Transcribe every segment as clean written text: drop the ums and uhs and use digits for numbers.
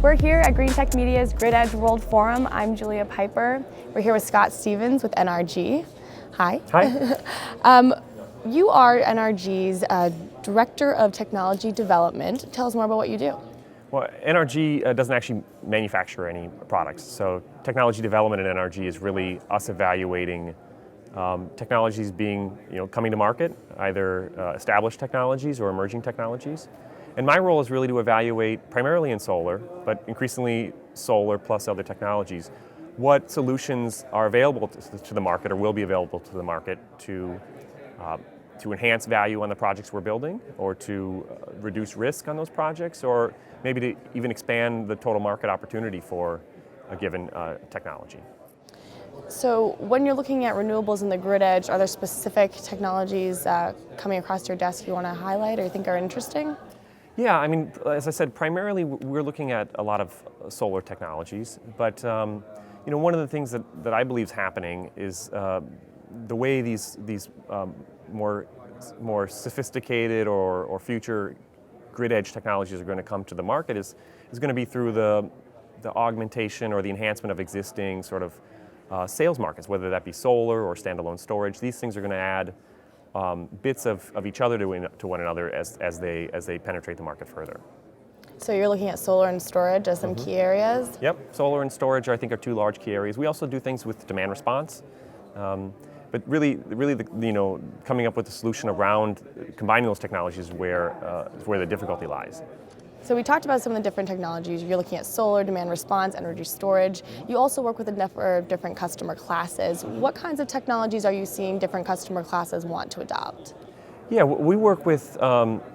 We're here at Green Tech Media's Grid Edge World Forum. I'm Julia Piper. We're here with Scott Stevens with NRG. Hi. Hi. You are NRG's Director of Technology Development. Tell us more about what you do. Well, NRG doesn't actually manufacture any products, so technology development at NRG is really us evaluating technologies coming to market, either established technologies or emerging technologies. And my role is really to evaluate, primarily in solar, but increasingly solar plus other technologies, what solutions are available to the market or will be available to the market to enhance value on the projects we're building, or to reduce risk on those projects, or maybe to even expand the total market opportunity for a given technology. So when you're looking at renewables in the grid edge, are there specific technologies coming across your desk you want to highlight or you think are interesting? Yeah, I mean, as I said, primarily we're looking at a lot of solar technologies, but one of the things that I believe is happening is the way these more sophisticated or future grid edge technologies are going to come to the market is going to be through the augmentation or the enhancement of existing sort of sales markets, whether that be solar or standalone storage. These things are going to add bits of each other to one another as they penetrate the market further. So you're looking at solar and storage as some key areas? Yep, solar and storage I think are two large key areas. We also do things with demand response, but really coming up with a solution around combining those technologies is where the difficulty lies. So we talked about some of the different technologies. You're looking at solar, demand response, energy storage. You also work with a number of different customer classes. What kinds of technologies are you seeing different customer classes want to adopt? Yeah, we work with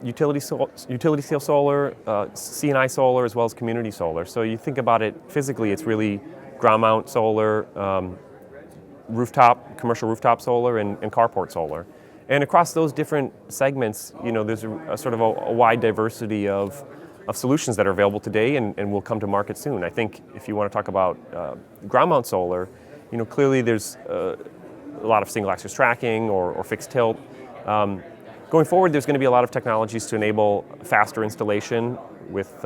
utility scale solar, C&I solar, as well as community solar. So you think about it physically, it's really ground mount solar, commercial rooftop solar, and carport solar. And across those different segments, there's a sort of a wide diversity of solutions that are available today and will come to market soon. I think if you want to talk about ground mount solar, clearly there's a lot of single axis tracking or fixed tilt. Going forward, there's going to be a lot of technologies to enable faster installation with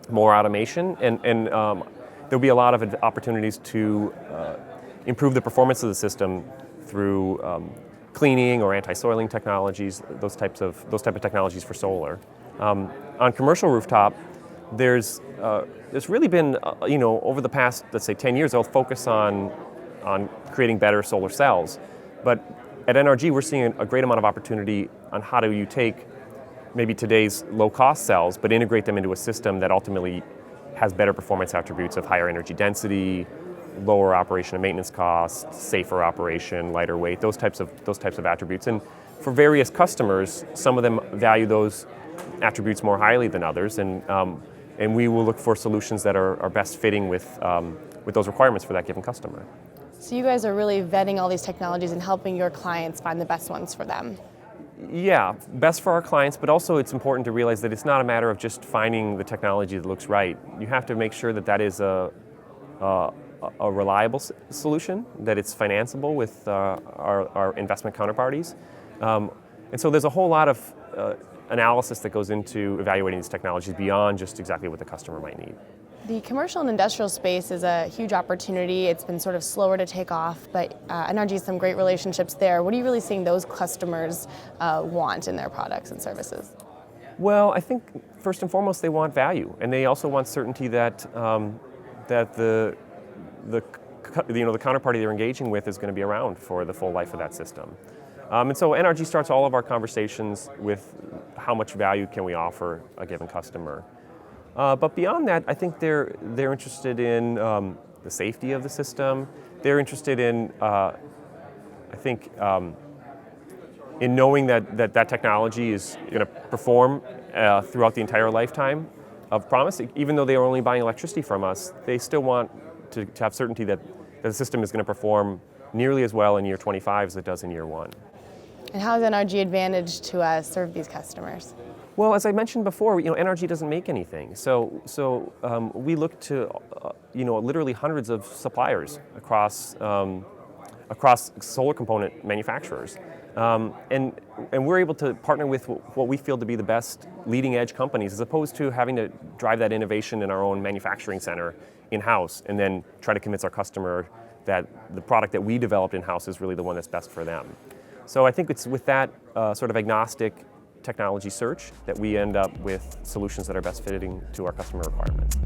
more automation, and there'll be a lot of opportunities to improve the performance of the system through cleaning or anti-soiling technologies, those type of technologies for solar. On commercial rooftop, there's really been over the past, let's say, 10 years, they'll focus on creating better solar cells, but at NRG, we're seeing a great amount of opportunity on how do you take maybe today's low-cost cells, but integrate them into a system that ultimately has better performance attributes of higher energy density, lower operation and maintenance costs, safer operation, lighter weight, those types of attributes. And for various customers, some of them value those attributes more highly than others, and we will look for solutions that are best fitting with those requirements for that given customer. So you guys are really vetting all these technologies and helping your clients find the best ones for them. Yeah, best for our clients, but also it's important to realize that it's not a matter of just finding the technology that looks right. You have to make sure that that is a reliable solution, that it's financeable with our investment counterparties. And so there's a whole lot of analysis that goes into evaluating these technologies beyond just exactly what the customer might need. The commercial and industrial space is a huge opportunity. It's been sort of slower to take off, but NRG has some great relationships there. What are you really seeing those customers want in their products and services? Well, I think first and foremost they want value, and they also want certainty that the counterparty they're engaging with is going to be around for the full life of that system. And so NRG starts all of our conversations with how much value can we offer a given customer. But beyond that, I think they're interested in the safety of the system. They're interested in, in knowing that technology is going to perform throughout the entire lifetime of promise. Even though they are only buying electricity from us, they still want to have certainty that the system is going to perform nearly as well in year 25 as it does in year 1. And how is NRG advantaged to serve these customers? Well, as I mentioned before, NRG doesn't make anything. So we look to literally hundreds of suppliers across solar component manufacturers. And we're able to partner with what we feel to be the best leading edge companies, as opposed to having to drive that innovation in our own manufacturing center in-house and then try to convince our customer that the product that we developed in-house is really the one that's best for them. So I think it's with that sort of agnostic technology search that we end up with solutions that are best fitting to our customer requirements.